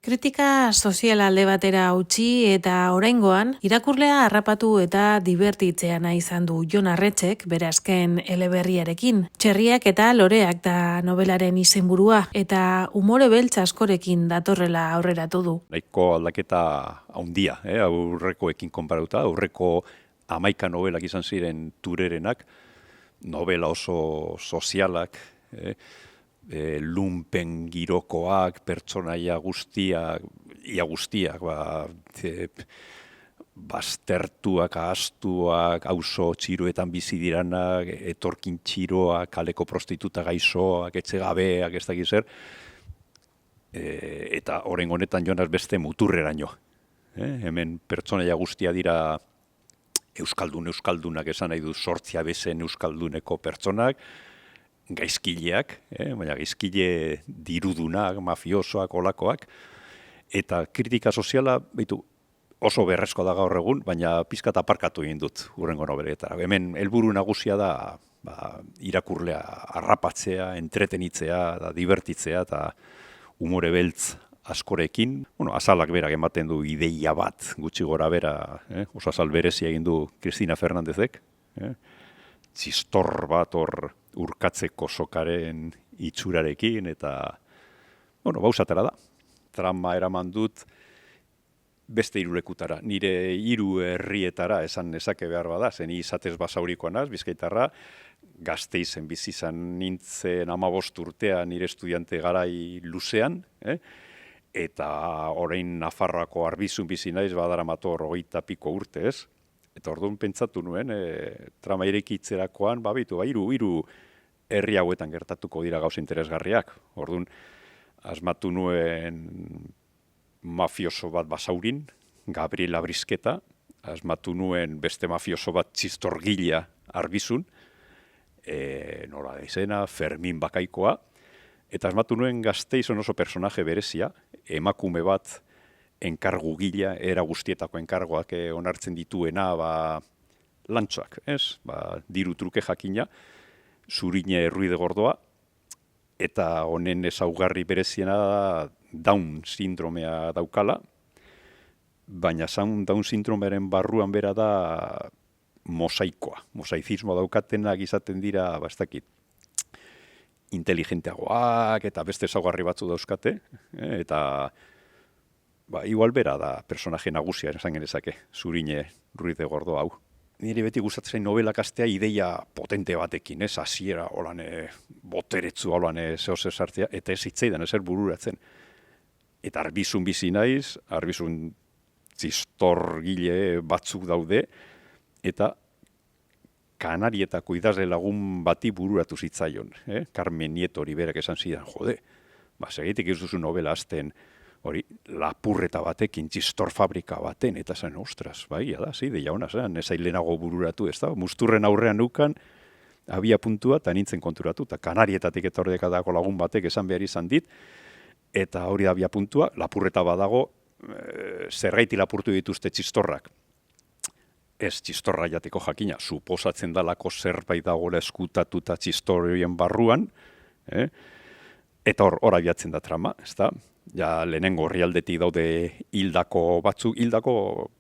Kritika sozial alde batera utzi eta oraingoan irakurlea harrapatu eta dibertitzea nahi izan du Jon Arretxek bere azken eleberriarekin. Txerriak eta loreak da nobelaren izenburua eta umore beltz askorekin datorrela aurreratu du. Nahiko aldaketa haundia, aurrekoekin konparatuta, aurreko 11 nobelak izan ziren Turerenak, novela oso sozialak, lumpen girokoak, pertsonaia guztiak, baztertuak, ahaztuak, auzo txiroetan bizi diranak, etorkin txiroak, kaleko prostituta gaixoak, etxegabeak, ez dakiz zer, eta orain honetan joanaz beste muturreraino. Hemen pertsonaia guztia dira euskaldunak esan nahi du, 8 bezen euskalduneko pertsonak, gaizkileak, baina gaizkile dirudunak, mafiosoak, olakoak, eta kritika soziala oso berrezko da gaur egun, baina pizkat aparkatu egin dut hurrengo nobeletara. Hemen helburu nagusia da irakurlea harrapatzea, entretenitzea, divertitzea eta umore beltz askorekin. Azalak berak ematen du ideia bat, gutxi gora bera, oso azal berezia egin du Cristina Fernandezek, txistor bat hor urkatzeko sokaren itxurarekin, eta, bausatara da. Trama eraman dut beste 3 lekutara. Nire 3 herrietara esan nezake behar bada, zen izatez basaurikoa naz, Bizkaitarra, Gasteizen bizi izan nintzen 15 urtean nire estudiante garai luzean, eta orain Nafarroako Arbizun bizi naiz badaramator 20 piko urte, ez? Eta orduan pentsatu nuen, trama irekitzerakoan, hiru herri hauetan gertatuko dira gauza interesgarriak. Orduan, asmatu nuen mafioso bat Basaurin, Gabriela Brisketa, asmatu nuen beste mafioso bat Txistorgila Arbizun, nola da izena, Fermin Bakaikoa, eta asmatu nuen Gasteizon oso personaje berezia, emakume bat enkargu gila, era guztietako enkargoak onartzen dituena, lantxoak, ez? Diru truke jakina, Zurine Ruide Gordoa, eta honen ezaugarri bereziena da Down sindromea daukala, baina Down sindromearen barruan bera da mosaikoa. Mosaizismo daukatenak izaten dira, inteligenteagoak eta beste ezaugarri batzu dauzkate, eta igual bera da personaje nagusia esan genezake, Zurine Ruide Gordoa hau. Nire beti gustatzen novelak astea ideia potente batekin, hasiera holan boteretzu holan zehose sartzea, eta ez hitzaidan ezer bururatzen. Eta Arbizun bizi naiz, Arbizun txistorgile batzuk daude, eta Kanarietako idazle lagun bati bururatu zitzaion. Carmen Nieto hori berak esan zidan, segitik ez duzu novela azten, hori, lapurreta batekin, txistor fabrika baten, eta zen, ostras, da, deia hona zen, ez lehenago bururatu, ez da, musturren aurrean nukan, abia puntua, eta nintzen konturatu, eta Kanarietatik eta ordekatako lagun batek esan behar izan dit, eta hori da abia puntua, lapurreta badago, zergaiti lapurtu dituzte txistorrak. Ez txistorra jateko jakina, suposatzen dalako zerbait dagoela eskutatuta txistorioen barruan, eta hor abiatzen da trama, ez da, ja lehenengo orrialdetik daude hildako batzuk, hildako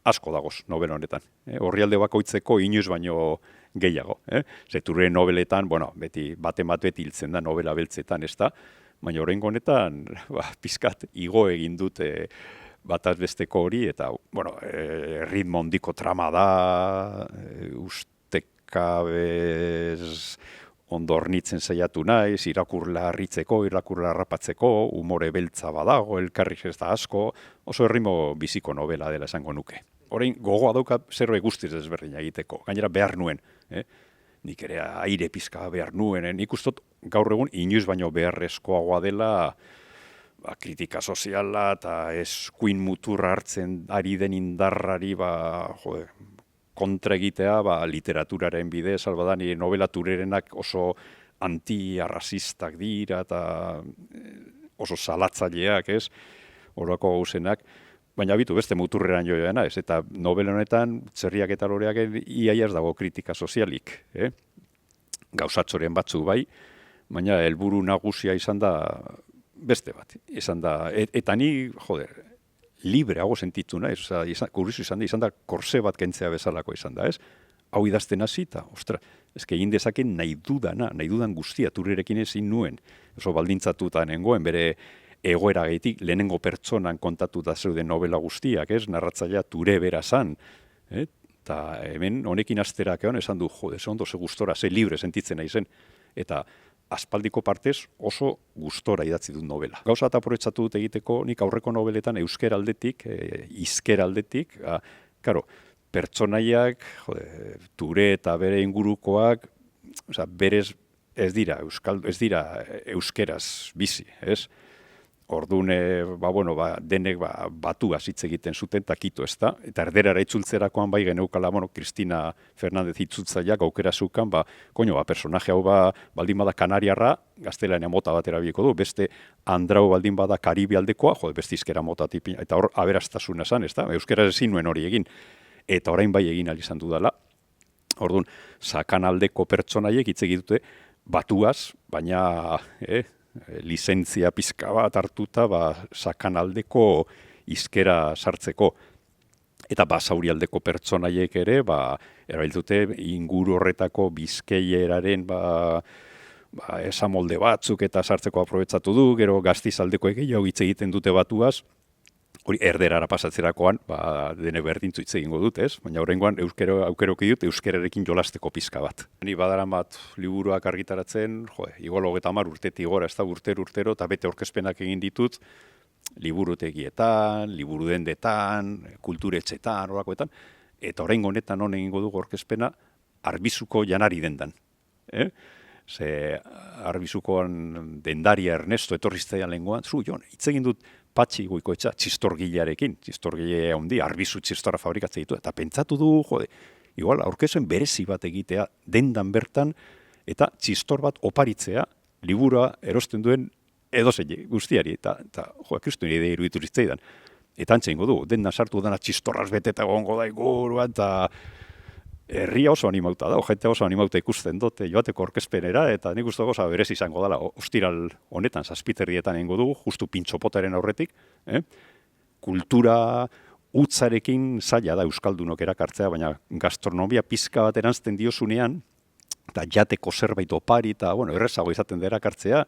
asko dagoz nobela honetan. Orrialde bakoitzeko inoiz baino gehiago. Zeturren nobeletan, beti baten bat beti hiltzen da nobela beltzetan, ez da, baina oraingo honetan pizkat igo egin dute bataz besteko hori, eta ritmo handiko trama da, ustekabez ondornitzen saiatu naiz, irakurla harritzeko, irakurla harrapatzeko, umore beltza badago, elkarri ez da asko, oso errimo biziko novela dela esango nuke. Orain gogoa dauka zerbait guztiz ezberdina egiteko, gainera behar nuen, nik ere aire pizka behar nuen, nik ustot gaur egun inoiz baino beharrezkoagoa dela kritika soziala eta eskuin muturra hartzen ari den indarrari kontra egitea, literaturaren bidez, nire novela Turerenak oso anti-arrazistak dira eta oso salatzaileak, ez, horako gauzenak, baina beste muturreran joa ez, eta novela honetan, Txerriak eta loreak iaia ez dago kritika sozialik, gauzatxoren batzuk bai, baina helburu nagusia izan da beste bat, izan da, eta ni, libreago sentitu naiz, kurioso izan da, korse bat kentzea bezalako izan da, ez? Hau idazten hasi, eta, ostra, egin dezaken nahi dudan guztia, turrerekin ezin nuen, oso baldintzatuta nengoen, bere egoera gaitik, lehenengo pertsonan kontatuta zeuden novela guztiak, ez? Narratzailea ture bera zan, eta hemen honekin asterak egon, esan du, ze ondo, ze gustora, ze libre sentitzen nahi zen, eta aspaldiko partez oso gustora idatzi dut novela. Gauza eta aprobetxatu dut egiteko, nik aurreko noveletan euskera aldetik, hizkera aldetik, karo, pertsonaiak, ture eta bere ingurukoak, berez ez dira euskeraz bizi, ez? Orduan, denek batuaz hitz egiten zuten, takito ez da, eta erderara itzultzerakoan bai geneukala, Cristina Fernández itzultzaileak aukera zukan, personaje hau baldin bada kanariarra, gaztelania mota bat erabiliko du, beste Andrau baldin bada karibialdekoa, beste izkera mota tipina, eta hor aberastasuna esan, ez da, euskera ezin nuen hori egin, eta orain bai egin izan dudala. Orduan, sakanaldeko pertsonaiek hitz egitute batuaz, baina lizentzia pizka bat hartuta sakanaldeko hizkera sartzeko. Eta basaurialdeko pertsonaiek ere, erabiltute inguru horretako bizkaieraren esamolde batzuk eta sartzeko aprobetxatu du, gero Gastizaldekoek gehiago hitz egiten dute batuaz, hori erderara pasatzerakoan, dene berdintzu hitz egingo dut, ez? Baina horrengoan aukeroki dut euskerarekin jolasteko pizka bat. Ni badaran bat liburuak argitaratzen, igual 30 urtetik gora, ez da urtero, eta bete aurkezpenak egin ditut, liburutegietan, liburudendetan, kulturetxetan, horakoetan, eta horrengo honetan hon egingo dugu aurkezpena Arbizuko janari dendan. Ze Arbizukoan dendaria Ernesto etorriztaian lehengoan, Jon, hitz egin dut Patxi Goikoetxa txistorgilearekin, txistorgile handi, Arbizu txistorra fabrikatzen ditu, eta pentsatu du, igual, aurkezuen berezi bat egitea dendan bertan, eta txistor bat oparitzea, liburua erosten duen edozein guztiari, eta kristu nire iruditu zitzaidan. Eta antxe ingo du, dendan sartu dena txistorraz beteta gongo da igurua, eta herria oso animauta da, jente oso animauta ikusten dute joateko orkezpenera, eta nik uste goza berez izango dela, ostiral honetan, zazpiterrietan egingo dugu, justu pintxopotaren aurretik, kultura utzarekin zaila da euskaldunok erakartzea, baina gastronomia pizka bat eranzten diozunean, eta jateko zerbait opari, eta errezago izaten da erakartzea,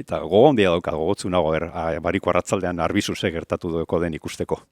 eta gogondia dauka, gogotzu nago, bariko arratzaldean Arbizu ze gertatu duko den ikusteko.